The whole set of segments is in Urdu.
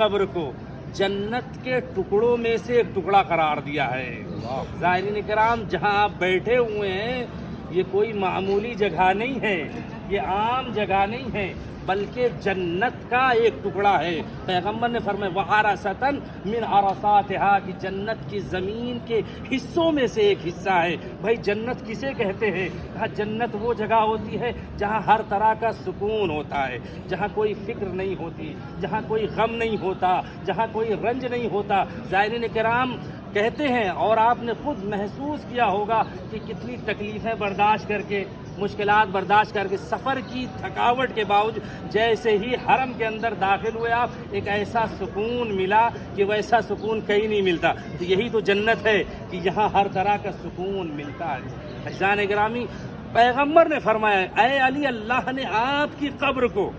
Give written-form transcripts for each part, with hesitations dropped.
قبر کو جنت کے ٹکڑوں میں سے ایک ٹکڑا قرار دیا ہے۔ زائرین کرام، جہاں آپ بیٹھے ہوئے ہیں یہ کوئی معمولی جگہ نہیں ہے، یہ عام جگہ نہیں ہے، بلکہ جنت کا ایک ٹکڑا ہے۔ پیغمبر نے فرمایا وَعَرَصَةً مِنْ عَرَصَاتِهَا، کہ جنت کی زمین کے حصوں میں سے ایک حصہ ہے۔ بھائی جنت کسے کہتے ہیں؟ کہا جنت وہ جگہ ہوتی ہے جہاں ہر طرح کا سکون ہوتا ہے، جہاں کوئی فکر نہیں ہوتی، جہاں کوئی غم نہیں ہوتا، جہاں کوئی رنج نہیں ہوتا۔ زائرین کرام کہتے ہیں، اور آپ نے خود محسوس کیا ہوگا کہ کتنی تکلیفیں برداشت کر کے، مشکلات برداشت کر کے، سفر کی تھکاوٹ کے باوجود جیسے ہی حرم کے اندر داخل ہوئے آپ، ایک ایسا سکون ملا کہ ویسا سکون کہیں نہیں ملتا۔ تو یہی تو جنت ہے کہ یہاں ہر طرح کا سکون ملتا ہے۔ عزیزان گرامی، پیغمبر نے فرمایا اے علی، اللہ نے آپ کی قبر کو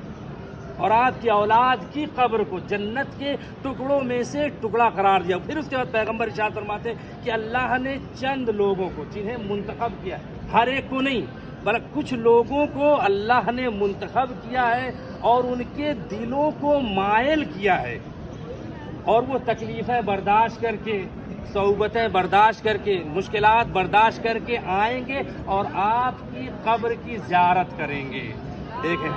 اور آپ کی اولاد کی قبر کو جنت کے ٹکڑوں میں سے ٹکڑا قرار دیا۔ پھر اس کے بعد پیغمبر ارشاد فرماتے ہیں کہ اللہ نے چند لوگوں کو جنہیں منتخب کیا، ہر ایک کو نہیں بلکہ کچھ لوگوں کو اللہ نے منتخب کیا ہے اور ان کے دلوں کو مائل کیا ہے، اور وہ تکلیفیں برداشت کر کے، صعوبتیں برداشت کر کے، مشکلات برداشت کر کے آئیں گے اور آپ کی قبر کی زیارت کریں گے۔ دیکھیں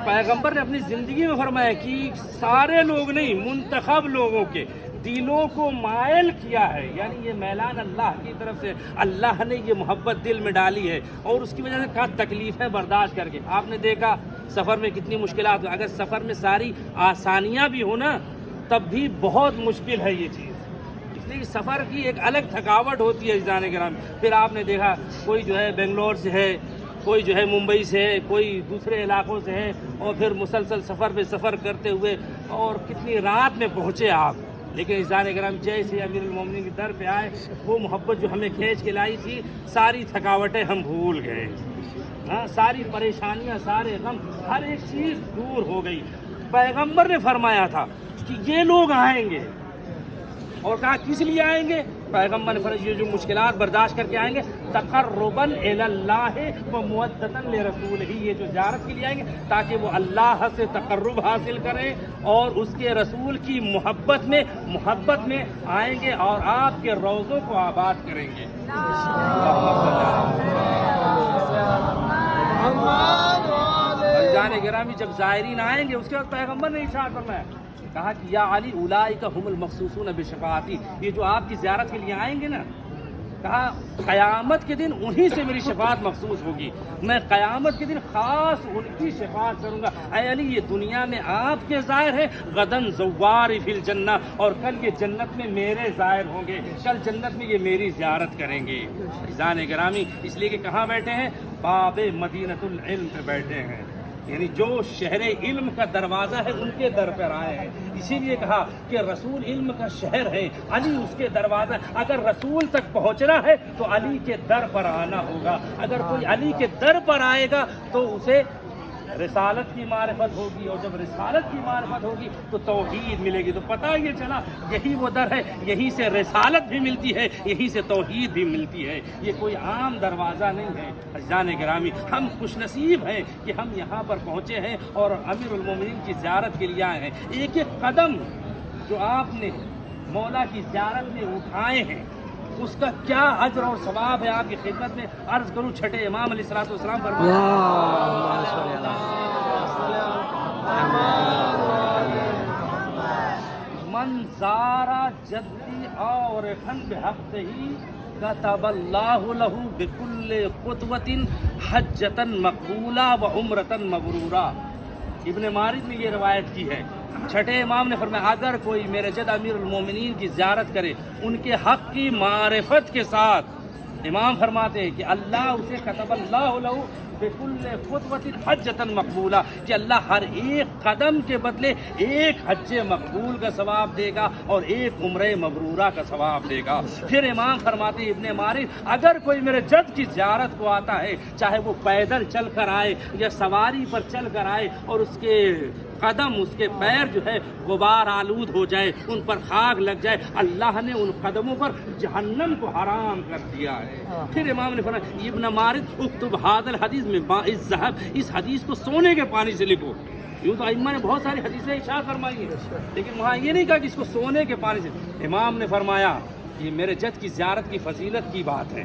پیغمبر نے اپنی زندگی میں فرمایا کہ سارے لوگ نہیں، منتخب لوگوں کے دلوں کو مائل کیا ہے، یعنی یہ میلان اللہ کی طرف سے، اللہ نے یہ محبت دل میں ڈالی ہے، اور اس کی وجہ سے کہا تکلیفیں برداشت کر کے۔ آپ نے دیکھا سفر میں کتنی مشکلات، اگر سفر میں ساری آسانیاں بھی ہوں نا تب بھی بہت مشکل ہے یہ چیز، اس لیے سفر کی ایک الگ تھکاوٹ ہوتی ہے عزیزان گرامی۔ پھر آپ نے دیکھا کوئی جو ہے بنگلور سے ہے، کوئی جو ہے ممبئی سے ہے، کوئی دوسرے علاقوں سے ہے، اور پھر مسلسل سفر پہ سفر کرتے ہوئے اور کتنی رات میں پہنچے آپ، لیکن عزیزان کرام جیسے امیر المومنین کے در پہ آئے، وہ محبت جو ہمیں کھینچ کے لائی تھی، ساری تھکاوٹیں ہم بھول گئے، ہاں ساری پریشانیاں، سارے غم، ہر ایک چیز دور ہو گئی۔ پیغمبر نے فرمایا تھا کہ یہ لوگ آئیں گے، اور کہا کس لیے آئیں گے؟ پیغمبر نے فرمایا یہ جو مشکلات برداشت کر کے آئیں گے تقربا الی اللہ و مودۃ لرسولہ، یہ جو زیارت کے لیے آئیں گے تاکہ وہ اللہ سے تقرب حاصل کریں اور اس کے رسول کی محبت میں آئیں گے اور آپ کے روضوں کو آباد کریں گے۔ عزیزان گرامی، جب زائرین آئیں گے اس کے بعد پیغمبر نے ارشاد فرمایا، کہا کہ یا علی اولئک هم المخصوصون بشفاعتی، یہ جو آپ کی زیارت کے لیے آئیں گے نا، کہا قیامت کے دن انہی سے میری شفاعت مخصوص ہوگی، میں قیامت کے دن خاص ان کی شفاعت کروں گا۔ اے علی، یہ دنیا میں آپ کے زائر ہیں، غدن زوار فی الجنہ، اور کل یہ جنت میں میرے زائر ہوں گے، کل جنت میں یہ میری زیارت کریں گے۔ عزیزان گرامی، اس لیے کہ کہاں بیٹھے ہیں؟ باب مدینۃ العلم پہ بیٹھے ہیں، یعنی جو شہر علم کا دروازہ ہے ان کے در پر آئے ہیں۔ اسی لیے کہا کہ رسول علم کا شہر ہے، علی اس کے دروازہ، اگر رسول تک پہنچنا ہے تو علی کے در پر آنا ہوگا۔ اگر کوئی علی کے در پر آئے گا تو اسے رسالت کی معرفت ہوگی، اور جب رسالت کی معرفت ہوگی تو توحید ملے گی۔ تو پتہ یہ چلا یہی وہ در ہے، یہیں سے رسالت بھی ملتی ہے، یہیں سے توحید بھی ملتی ہے، یہ کوئی عام دروازہ نہیں ہے۔ عزیزان گرامی، ہم خوش نصیب ہیں کہ ہم یہاں پر پہنچے ہیں اور امیر المومنین کی زیارت کے لیے آئے ہیں۔ ایک ایک قدم جو آپ نے مولا کی زیارت میں اٹھائے ہیں اس کا کیا اجر اور ثواب ہے، آپ کی خدمت میں عرض کروں۔ چھٹے امام علیہ الصلوۃ والسلام فرمایا، من زارا جدی اور خن بحق ہی کتب اللہ لہ بکل خطوۃ حجۃ مقبولہ و عمرۃ مبرورہ۔ ابن ماردہ نے یہ روایت کی ہے، چھٹے امام نے فرمایا اگر کوئی میرے جد امیر المومنین کی زیارت کرے ان کے حق کی معرفت کے ساتھ، امام فرماتے ہیں کہ اللہ اسے کتب اللہ لہ بکل خطوۃ حجۃ مقبولہ، کہ اللہ ہر ایک قدم کے بدلے ایک حج مقبول کا ثواب دے گا اور ایک عمرہ مبرورہ کا ثواب دے گا۔ پھر امام فرماتے ہیں ابن مارد، اگر کوئی میرے جد کی زیارت کو آتا ہے، چاہے وہ پیدل چل کر آئے یا سواری پر چل کر آئے، اور اس کے قدم اس کے پیر جو ہے غبار آلود ہو جائے، ان پر خاک لگ جائے، اللہ نے ان قدموں پر جہنم کو حرام کر دیا ہے۔ پھر امام نے فرمایا ابن مارد اکتب ھذا الحدیث من ماء الذهب، اس حدیث کو سونے کے پانی سے لکھو۔ یوں تو ائمہ نے بہت ساری حدیثیں ارشاد فرمائی ہیں، لیکن وہاں یہ نہیں کہا کہ اس کو سونے کے پانی سے۔ امام نے فرمایا یہ میرے جد کی زیارت کی فضیلت کی بات ہے،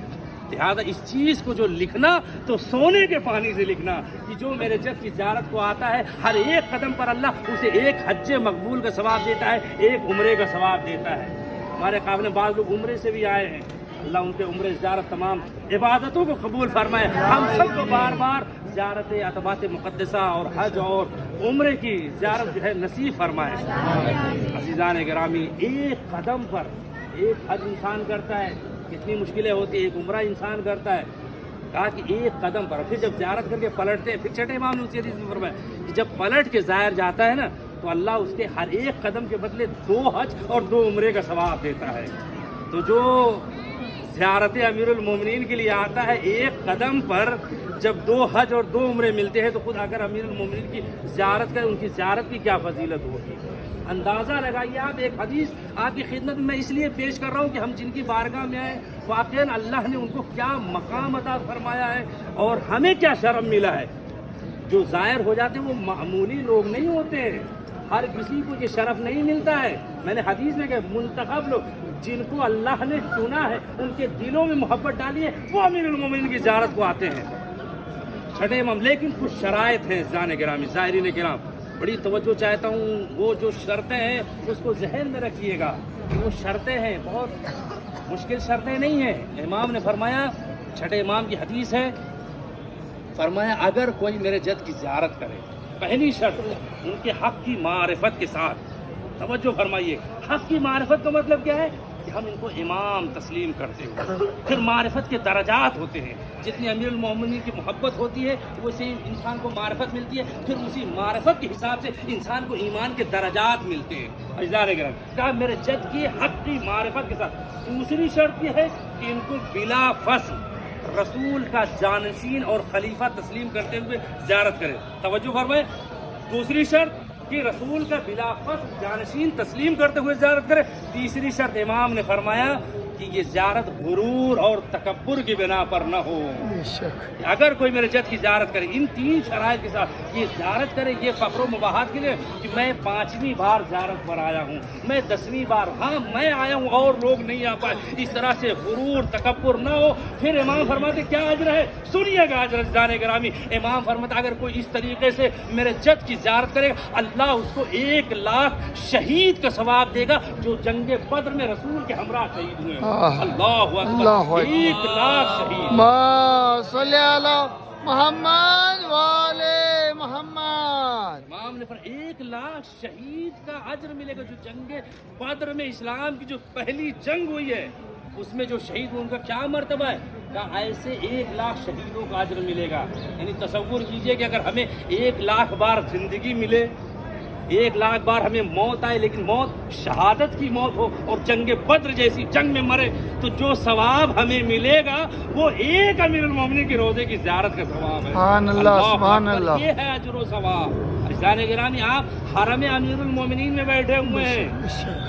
لہذا اس چیز کو جو لکھنا تو سونے کے پانی سے لکھنا کہ جو میرے جد کی زیارت کو آتا ہے ہر ایک قدم پر اللہ اسے ایک حج مقبول کا ثواب دیتا ہے، ایک عمرے کا ثواب دیتا ہے۔ ہمارے قابل بعض لوگ عمرے سے بھی آئے ہیں، اللہ ان کے عمرے زیارت تمام عبادتوں کو قبول فرمائے، ہم سب کو بار بار زیارت عتبات مقدسہ اور حج اور عمرے کی زیارت جو ہے نصیب فرمائے۔ عزیزان گرامی، ایک قدم پر ایک حج انسان کرتا ہے، کتنی مشکلیں ہوتی ہیں، ایک عمرہ انسان کرتا ہے، کہا کہ ایک قدم پر، پھر جب زیارت کر کے پلٹتے ہیں، پھر چھٹے امام نے اسی حدیث میں فرمایا کہ جب پلٹ کے زائر جاتا ہے نا تو اللہ اس کے ہر ایک قدم کے بدلے 2 حج اور 2 عمرے کا ثواب دیتا ہے۔ تو جو زیارت امیر المومنین کے لیے آتا ہے، ایک قدم پر جب 2 حج اور 2 عمرے ملتے ہیں تو خود اگر امیر المومنین کی زیارت کریں، ان کی زیارت کی کیا فضیلت ہوگی۔ اندازہ لگائیے آپ، ایک حدیث آپ کی خدمت میں اس لیے پیش کر رہا ہوں کہ ہم جن کی بارگاہ میں آئے واقعاً اللہ نے ان کو کیا مقام عطا فرمایا ہے اور ہمیں کیا شرف ملا ہے۔ جو ظاہر ہو جاتے ہیں وہ معمولی لوگ نہیں ہوتے، ہر کسی کو یہ شرف نہیں ملتا ہے۔ میں نے حدیث میں کہ منتخب لوگ جن کو اللہ نے چنا ہے، ان کے دلوں میں محبت ڈالی ہے، وہ امیر المومنین کی زیارت کو آتے ہیں۔ چھٹے امام، لیکن کچھ شرائط ہیں زان گرامی، زائرین کرام، بڑی توجہ چاہتا ہوں، وہ جو شرطیں ہیں اس کو ذہن میں رکھیے گا کہ وہ شرطیں ہیں، بہت مشکل شرطیں نہیں ہیں۔ امام نے فرمایا، چھٹے امام کی حدیث ہے، فرمایا اگر کوئی میرے جد کی زیارت کرے، پہلی شرط ان کے حق کی معرفت کے ساتھ، توجہ فرمائیے، حق کی معرفت کا مطلب کیا ہے کہ ہم ان کو امام تسلیم کرتے ہیں۔ پھر معرفت کے درجات ہوتے ہیں، جتنی امیر المومنین کی محبت ہوتی ہے ویسے انسان کو معرفت ملتی ہے، پھر اسی معرفت کے حساب سے انسان کو ایمان کے درجات ملتے ہیں۔ اجزار گرام، کہا میرے جد کی حق کی معرفت کے ساتھ۔ دوسری شرط یہ ہے کہ ان کو بلا فصل رسول کا جانشین اور خلیفہ تسلیم کرتے ہوئے زیارت کرے۔ توجہ فرمائے، دوسری شرط کہ رسول کا بلا فصل جانشین تسلیم کرتے ہوئے زیارت کرے۔ تیسری شرط امام نے فرمایا کہ یہ زیارت غرور اور تکبر کی بنا پر نہ ہو۔ اگر کوئی میرے جد کی زیارت کرے، ان 3 شرائط کے ساتھ یہ زیارت کرے، یہ فخر و مباحات کے لیے کہ میں 5ویں بار زیارت پر آیا ہوں، میں 10ویں بار، ہاں میں آیا ہوں اور لوگ نہیں آ پائے، اس طرح سے غرور تکبر نہ ہو۔ پھر امام فرماتے کیا اجر ہے، سنیے گا اجر عزیزان گرامی۔ امام فرماتا اگر کوئی اس طریقے سے میرے جد کی زیارت کرے، اللہ اس کو 1 لاکھ شہید کا ثواب دے گا جو جنگ بدر میں رسول کے ہمراہ شہید ہوئے۔ اللہ اکبر، 1 لاکھ شہید۔ ما صلی علی محمد والے محمد۔ امام نے فرمایا 1 لاکھ شہید کا اجر ملے گا، جو جنگ بدر میں اسلام کی جو پہلی جنگ ہوئی ہے اس میں جو شہید ہوئے ان کا کیا مرتبہ ہے، کہا ایسے 1 لاکھ شہیدوں کا اجر ملے گا۔ یعنی تصور کیجئے کہ اگر ہمیں 1 لاکھ بار زندگی ملے، 1 لاکھ بار ہمیں موت آئے، لیکن موت شہادت کی موت ہو اور جنگ بدر جیسی جنگ میں مرے، تو جو ثواب ہمیں ملے گا وہ ایک امیر المومنین کی روزے کی زیارت کا ثواب ہے۔ سبحان اللہ، سبحان اللہ، یہ ہے اجر و ثواب۔ عزیزان گرامی، آپ حرم امیر المومنین میں بیٹھے ہوئے ہیں،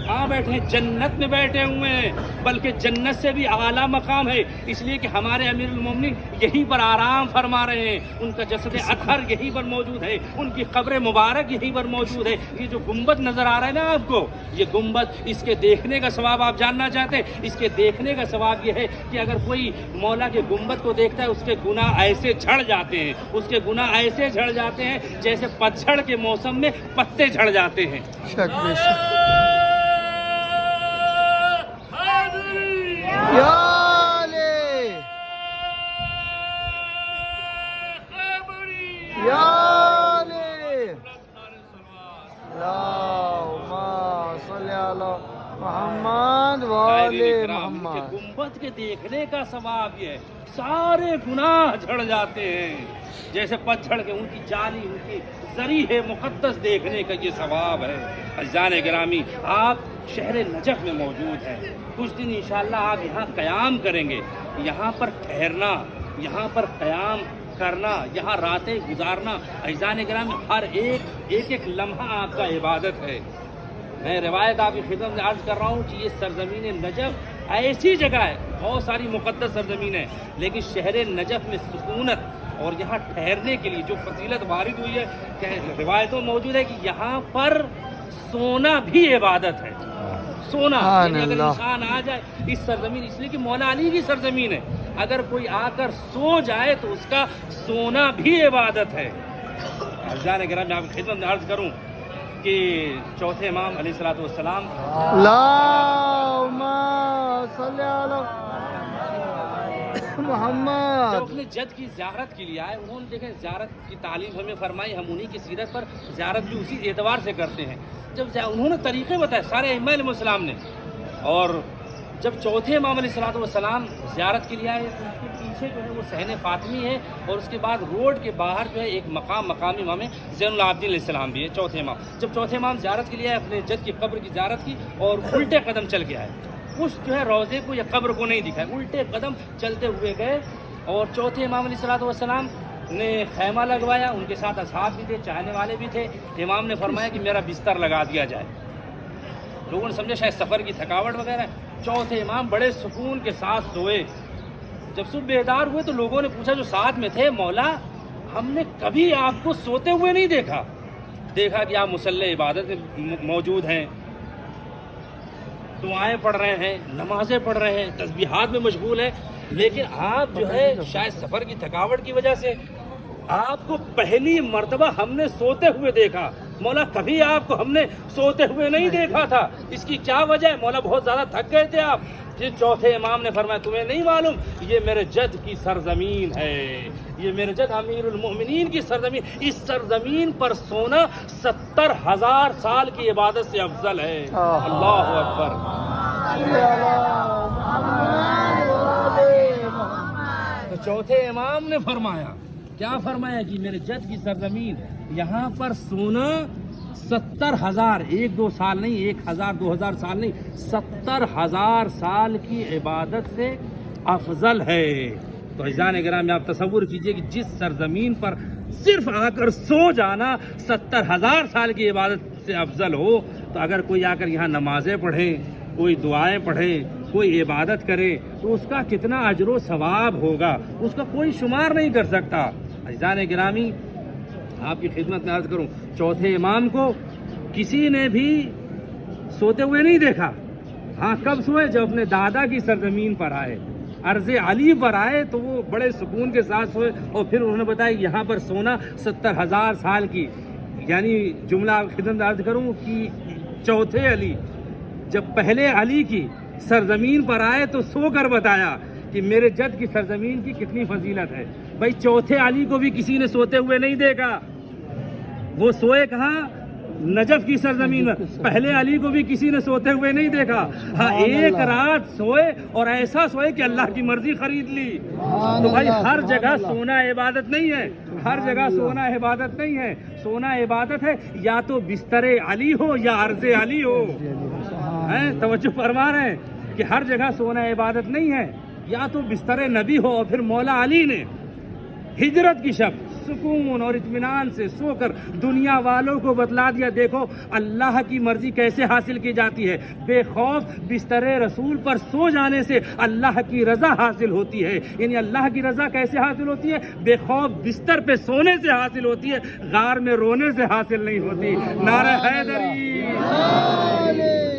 کہاں بیٹھے ہیں؟ جنت میں بیٹھے ہوئے ہیں، بلکہ جنت سے بھی اعلیٰ مقام ہے، اس لیے کہ ہمارے امیر المومنین یہیں پر آرام فرما رہے ہیں، ان کا جسد اطہر یہیں پر موجود ہے، ان کی قبر مبارک یہیں پر موجود ہے۔ یہ جو گنبد نظر آ رہا ہے نا آپ کو، یہ گنبد، اس کے دیکھنے کا ثواب آپ جاننا چاہتے ہیں؟ اس کے دیکھنے کا ثواب یہ ہے کہ اگر کوئی مولا کے گنبد کو دیکھتا ہے اس کے گناہ ایسے جھڑ جاتے ہیں، اس کے گناہ ایسے جھڑ جاتے ہیں جیسے پتجھڑ کے موسم میں پتے جھڑ جاتے ہیں۔ شک بے شک۔ یا علی، یا علی، اللہم صلی علی محمد والے محمد۔ گنبد کے دیکھنے کا ثواب یہ ہے، سارے گناہ جھڑ جاتے ہیں جیسے پتجھڑ کے، ان کی جالی، ان کی ذریح مقدس دیکھنے کا یہ ثواب ہے۔ عزیزان گرامی، آپ شہر نجف میں موجود ہیں، کچھ دن انشاءاللہ آپ یہاں قیام کریں گے، یہاں پر ٹھہرنا، یہاں پر قیام کرنا، یہاں راتیں گزارنا، عزیزان کرام ہر ایک لمحہ آپ کا عبادت ہے۔ میں روایت آپ کی خدمت میں عرض کر رہا ہوں کہ یہ سرزمین نجف ایسی جگہ ہے، بہت ساری مقدس سرزمین ہے، لیکن شہر نجف میں سکونت اور یہاں ٹھہرنے کے لیے جو فضیلت وارد ہوئی ہے کہ روایتوں موجود ہے کہ یہاں پر سونا بھی عبادت ہے۔ سونا یعنی اگر انسان آ جائے اس سرزمین، اس لیے کہ مولا علی کی سرزمین ہے، اگر کوئی آ کر سو جائے تو اس کا سونا بھی عبادت ہے۔ عزیزان کرام میں آپ کی خدمت میں عرض کروں کہ چوتھے امام علیہ الصلوۃ والسلام اللہم صلی علی محمد جب اپنے جد کی زیارت کے لیے آئے، انہوں نے دیکھیں زیارت کی تعلیم ہمیں فرمائی، ہم انہی کی سیرت پر زیارت بھی اسی اعتبار سے کرتے ہیں۔ جب انہوں نے طریقے بتائے سارے ائمہ علیہ السلام نے، اور جب چوتھے امام علیہ الصلوۃ والسلام زیارت کے لیے آئے تو اس کے پیچھے جو ہے وہ صحن فاطمی ہے، اور اس کے بعد روڈ کے باہر جو ہے ایک مقامی امام زین العابدین علیہ السلام بھی ہے، چوتھے امام۔ جب چوتھے امام زیارت کے لیے آئے، اپنے جد کی قبر کی زیارت کی اور الٹے قدم چل کے آئے، اس جو ہے روضے کو یا قبر کو نہیں دکھائے، الٹے قدم چلتے ہوئے گئے، اور چوتھے امام علیہ الصلوۃ والسلام نے خیمہ لگوایا، ان کے ساتھ اصحاب بھی تھے، چاہنے والے بھی تھے۔ امام نے فرمایا کہ میرا بستر لگا دیا جائے۔ لوگوں نے سمجھا شاید سفر کی تھکاوٹ وغیرہ۔ چوتھے امام بڑے سکون کے ساتھ سوئے۔ جب صبح بیدار ہوئے تو لوگوں نے پوچھا جو ساتھ میں تھے، مولا ہم نے کبھی آپ کو سوتے ہوئے نہیں دیکھا کہ آپ مصلی عبادت میں موجود ہیں، دعائیں پڑھ رہے ہیں، نمازیں پڑھ رہے ہیں، تسبیحات میں مشغول ہیں، لیکن آپ جو ہے شاید سفر کی تھکاوٹ کی وجہ سے آپ کو پہلی مرتبہ ہم نے سوتے ہوئے دیکھا۔ مولا کبھی آپ کو ہم نے سوتے ہوئے نہیں دیکھا تھا، اس کی کیا وجہ ہے؟ مولا بہت زیادہ تھک گئے تھے آپ۔ پھر چوتھے امام نے فرمایا تمہیں نہیں معلوم، یہ میرے جد کی سرزمین ہے، یہ میرے جد امیر المؤمنین کی سرزمین، اس سرزمین پر سونا 70,000 سال کی عبادت سے افضل ہے۔ اللہ اکبر۔ تو چوتھے امام نے فرمایا، کیا فرمایا کہ میرے جد کی سرزمین یہاں پر سونا 70,000، 1-2 سال نہیں، 1,000 2,000 سال نہیں، 70,000 سال کی عبادت سے افضل ہے۔ تو عزیزان کرام آپ تصور کیجئے کہ جس سرزمین پر صرف آ کر سو جانا 70,000 سال کی عبادت سے افضل ہو، تو اگر کوئی آ کر یہاں نمازیں پڑھے، کوئی دعائیں پڑھے، کوئی عبادت کرے تو اس کا کتنا اجر و ثواب ہوگا، اس کا کوئی شمار نہیں کر سکتا۔ عزیزان گرامی آپ کی خدمت میں عرض کروں، چوتھے امام کو کسی نے بھی سوتے ہوئے نہیں دیکھا۔ ہاں کب سوئے؟ جب اپنے دادا کی سرزمین پر آئے، عرض علی پر آئے تو وہ بڑے سکون کے ساتھ سوئے، اور پھر انہوں نے بتایا یہاں پر سونا 70,000 سال کی، یعنی جملہ آپ کی خدمت میں عرض کروں کہ چوتھے علی جب پہلے علی کی سرزمین پر آئے تو سو کر بتایا کہ میرے جد کی سرزمین کی کتنی فضیلت ہے۔ بھائی چوتھے علی کو بھی کسی نے سوتے ہوئے نہیں دیکھا، وہ سوئے کہاں؟ نجف کی سرزمین میں۔ پہلے علی کو بھی کسی نے سوتے ہوئے نہیں دیکھا، ہاں ایک رات سوئے اور ایسا سوئے کہ اللہ کی مرضی خرید لی۔ تو بھائی ہر جگہ سونا عبادت نہیں ہے، ہر جگہ سونا عبادت نہیں ہے، سونا عبادت ہے یا تو بستر علی ہو یا عرض علی ہو۔ توجہ فرما رہے ہیں کہ ہر جگہ سونا عبادت نہیں ہے، یا تو بستر نبی ہو، اور پھر مولا علی نے ہجرت کی شب سکون اور اطمینان سے سو کر دنیا والوں کو بتلا دیا، دیکھو اللہ کی مرضی کیسے حاصل کی جاتی ہے، بے خوف بستر رسول پر سو جانے سے اللہ کی رضا حاصل ہوتی ہے۔ یعنی اللہ کی رضا کیسے حاصل ہوتی ہے؟ بے خوف بستر پہ سونے سے حاصل ہوتی ہے، غار میں رونے سے حاصل نہیں ہوتی۔ نعرہ حیدری،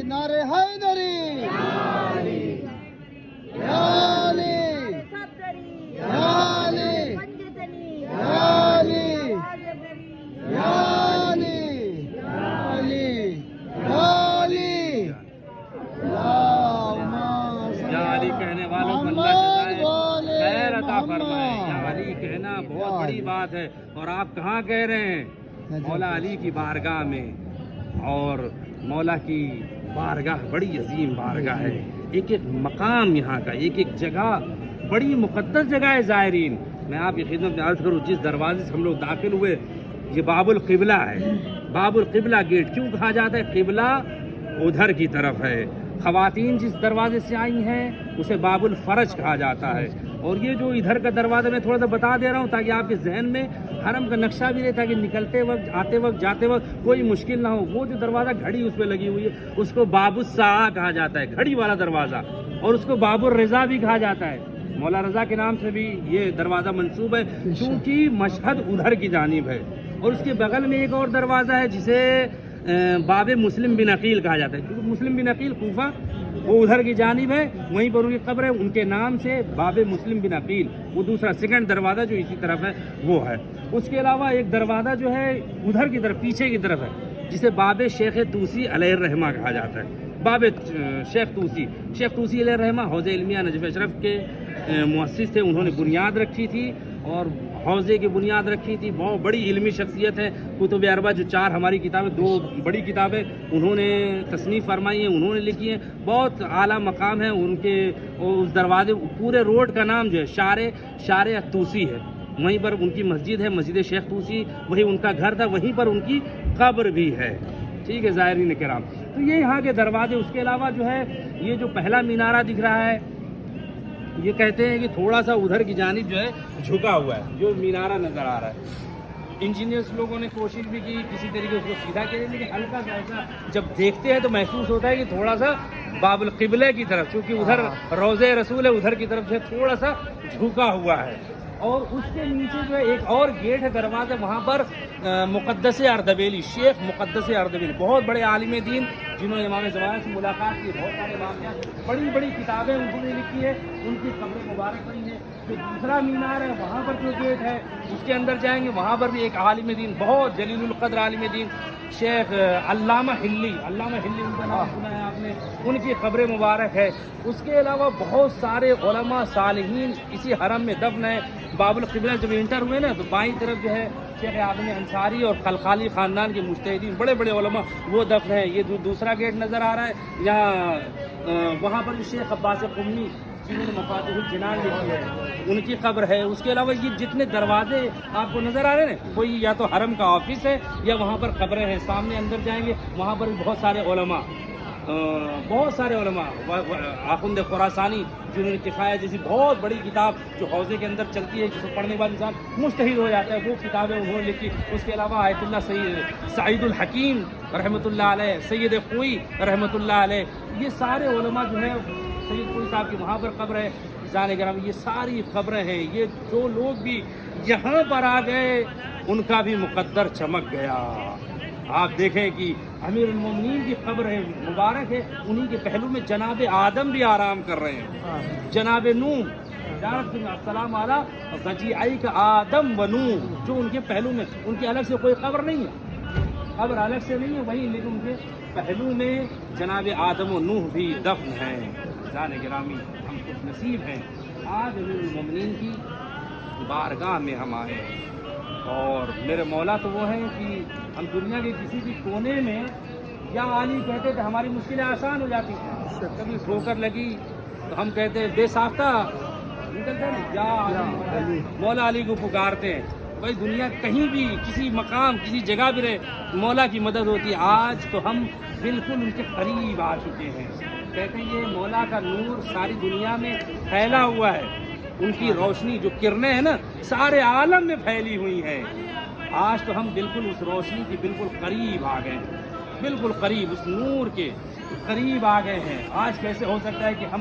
نعرہ حیدری، کہنے والوں کو اللہ جزائے خیر عطا فرمائے۔ یا علی کہنا بہت بڑی بات ہے، اور آپ کہاں کہہ رہے ہیں؟ مولا علی کی بارگاہ میں، اور مولا کی بارگاہ بڑی عظیم بارگاہ ہے، ایک ایک مقام یہاں کا، ایک ایک جگہ بڑی مقدس جگہ ہے۔ زائرین میں آپ کی خدمت میں عرض کروں، جس دروازے سے ہم لوگ داخل ہوئے یہ باب القبلہ ہے۔ باب القبلہ گیٹ کیوں کہا جاتا ہے؟ قبلہ ادھر کی طرف ہے۔ خواتین جس دروازے سے آئی ہیں اسے باب الفرج کہا جاتا ہے، اور یہ جو ادھر کا دروازہ میں تھوڑا سا بتا دے رہا ہوں تاکہ آپ کے ذہن میں حرم کا نقشہ بھی رہے، تاکہ نکلتے وقت آتے وقت جاتے وقت کوئی مشکل نہ ہو۔ وہ جو دروازہ گھڑی اس پہ لگی ہوئی ہے اس کو باب الساعہ کہا جاتا ہے، گھڑی والا دروازہ، اور اس کو باب الرضا بھی کہا جاتا ہے۔ مولا رضا کے نام سے بھی یہ دروازہ منسوب ہے چونکہ مشہد ادھر کی جانب ہے۔ اور اس کے بغل میں ایک اور دروازہ ہے جسے باب مسلم بن عقیل کہا جاتا ہے، کیونکہ مسلم بن عقیل کوفہ وہ ادھر کی جانب ہے، وہیں پر ان کی قبر ہے، ان کے نام سے باب مسلم بن عقیل وہ دوسرا سیکنڈ دروازہ جو اسی طرف ہے وہ ہے۔ اس کے علاوہ ایک دروازہ جو ہے ادھر کی طرف پیچھے کی طرف ہے جسے باب شیخ طوسی علیہ الرحمہ کہا جاتا ہے۔ باب شیخ طوسی علیہ الرحمہ حوض علمیہ نجف اشرف کے مؤسس تھے، انہوں نے بنیاد رکھی تھی اور حوضے کی بنیاد رکھی تھی۔ بہت بڑی علمی شخصیت ہے، کتب اربعہ جو 4 ہماری کتابیں، 2 بڑی کتابیں انہوں نے تصنیف فرمائی ہیں، انہوں نے لکھی ہیں، بہت اعلیٰ مقام ہے ان کے۔ اس دروازے پورے روڈ کا نام جو ہے شارع طوسی ہے، وہیں پر ان کی مسجد ہے، مسجد شیخ طوسی، وہی ان کا گھر تھا، وہیں پر ان کی قبر بھی ہے۔ ٹھیک ہے زائرین کرام، تو یہ یہاں کے دروازے۔ اس کے علاوہ جو ہے یہ جو پہلا مینارہ دکھ رہا ہے یہ کہتے ہیں کہ تھوڑا سا ادھر کی جانب جو ہے جھکا ہوا ہے، جو مینارہ نظر آ رہا ہے۔ انجینئرس لوگوں نے کوشش بھی کی کسی طریقے اس کو سیدھا کیا، لیکن ہلکا سا ایسا جب دیکھتے ہیں تو محسوس ہوتا ہے کہ تھوڑا سا باب القبلہ کی طرف، چونکہ ادھر روضہ رسول ہے، ادھر کی طرف جو ہے تھوڑا سا جھکا ہوا ہے۔ اور اس کے نیچے جو ہے ایک اور گیٹ ہے، دروازہ، وہاں پر مقدس اردبیلی، شیخ مقدس اردبیلی، بہت بڑے عالم دین جنہوں نے امام زمانہ سے ملاقات کی، بہت سارے واقعات، بڑی بڑی کتابیں انہوں نے لکھی ہے، ان کی قبر مبارک بنی ہے۔ جو دوسرا مینار ہے وہاں پر جو گیٹ ہے اس کے اندر جائیں گے، وہاں پر بھی ایک عالم دین، بہت جلیل القدر عالم دین، شیخ علامہ ہلی ان کا نام سنا ہے آپ نے، ان کی قبر مبارک ہے۔ اس کے علاوہ بہت سارے علماء صالحین اسی حرم میں دفن ہیں۔ باب القبلہ جب انٹر ہوئے نا تو بائیں طرف جو ہے شیخ اعظم انصاری اور خلخالی خاندان کے مجتہدین، بڑے بڑے علماء وہ دفن ہیں۔ یہ دوسرا گیٹ نظر آ رہا ہے یہاں، وہاں پر شیخ عباس قمی جنہوں نے مفاتیح الجنان لکھی ہے ان کی قبر ہے۔ اس کے علاوہ یہ جتنے دروازے آپ کو نظر آ رہے ہیں کوئی یا تو حرم کا آفس ہے یا وہاں پر قبریں ہیں۔ سامنے اندر جائیں گے وہاں پر بھی بہت سارے علماء، آخوند خراسانی جنہوں نے کفایہ جیسی بہت بڑی کتاب جو حوضے کے اندر چلتی ہے، جسے پڑھنے والا انسان مستحیل ہو جاتا ہے، وہ کتابیں انہوں نے لکھی۔ اس کے علاوہ آیت اللہ سعید الحکیم رحمۃ اللہ علیہ، سید خوئی رحمۃ اللہ علیہ، یہ سارے علماء جو ہیں، سید خوئی صاحب کی وہاں پر قبر ہے۔ جانے گرام یہ ساری قبریں ہیں، یہ جو لوگ بھی یہاں پر آ گئے ان کا بھی مقدر چمک گیا۔ آپ دیکھیں کہ امیر المومنین کی قبر ہے، مبارک ہے، انہی کے پہلو میں جناب آدم بھی آرام کر رہے ہیں، جناب نوح، السلام علی ضجیعیک آدم و نوح، جو ان کے پہلو میں، ان کی الگ سے کوئی قبر نہیں ہے، قبر الگ سے نہیں ہے وہی، لیکن ان کے پہلو میں جناب آدم و نوح بھی دفن ہیں۔ جان گرامی ہم خوش نصیب ہیں، آج امیر المومنین کی بارگاہ میں ہم آئے ہیں، اور میرے مولا تو وہ ہیں کہ ہم دنیا کے کسی بھی کونے میں یا علی کہتے تھے ہماری مشکلیں آسان ہو جاتی ہیں، کبھی ٹھوکر لگی تو ہم کہتے ہیں بے ساختہ نکلتے ہیں یا علی، مولا علی کو پکارتے ہیں۔ بھائی دنیا کہیں بھی کسی مقام کسی جگہ بھی رہے مولا کی مدد ہوتی ہے۔ آج تو ہم بالکل ان کے قریب آ چکے ہیں، کہتے ہیں یہ مولا کا نور ساری دنیا میں پھیلا ہوا ہے، ان کی روشنی جو کرنیں ہیں نا سارے عالم میں پھیلی ہوئی ہیں۔ آج تو ہم بالکل اس روشنی کی بالکل قریب آ گئے ہیں، بالکل قریب، اس نور کے قریب آ گئے ہیں۔ آج کیسے ہو سکتا ہے کہ ہم